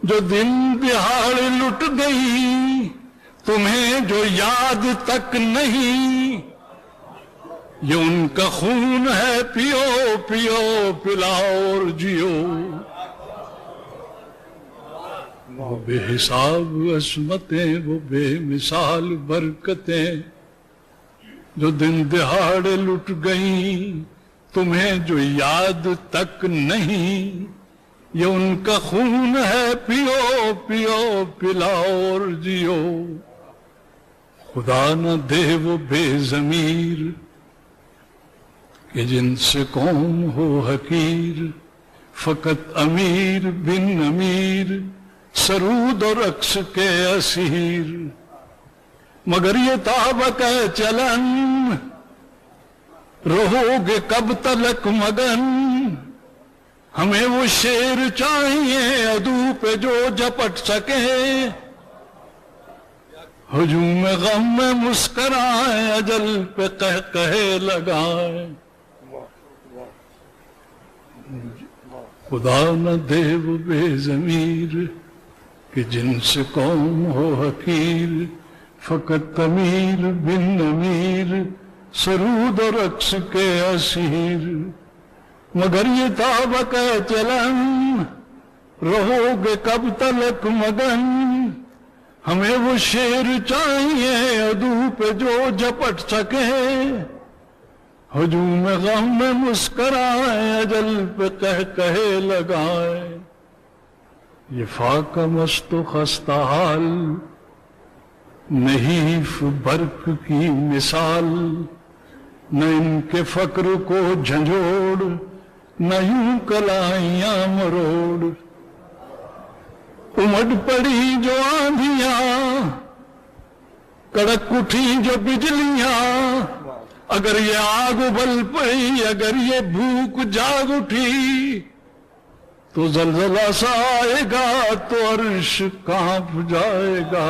جو دن دہاڑ لٹ گئی تمہیں جو یاد تک نہیں، یہ ان کا خون ہے، پیو پیو پلاؤ اور جیو۔ وہ بے حساب عصمتیں، وہ بے مثال برکتیں، جو دن دہاڑے لٹ گئیں تمہیں جو یاد تک نہیں، یہ ان کا خون ہے، پیو پیو پلاؤ اور جیو۔ خدا نہ دے وہ بے ضمیر کہ جن سے قوم ہو حقیر، فقط امیر بن امیر، سرود اور رقص کے اسیر۔ مگر یہ طابق ہے چلن، رہو گے کب تلک مگن، ہمیں وہ شیر چاہیے عدو پہ جو جپٹ سکے، ہجوم غم میں مسکرائیں، اجل پہ قہقہے لگائیں۔ خدا نہ دے وہ بے ضمیر کہ جن سے قوم ہو حقیر، فقط امیر بن امیر، سرود اور رقص کے اسیر۔ مگر یہ طابق ہے چلن، رہو گے کب تلک مگن، ہمیں وہ شیر چاہیے عدو پہ جو جپٹ سکے، ہجوم غم میں مسکرائیں، اجل پہ قہقہے لگائیں۔ یہ فاقہ مست و خستہ حال، نحیف برق کی مثال، نہ ان کے فقر کو جھنجھوڑ، نہ یوں کلائیاں مروڑ۔ امڈ پڑی جو آندھیاں، کڑک اٹھی جو بجلیاں، اگر یہ آگ ابل پڑی، اگر یہ بھوک جاگ اٹھی، تو زلزلہ سا آئے گا تو عرش کانپ جائے گا۔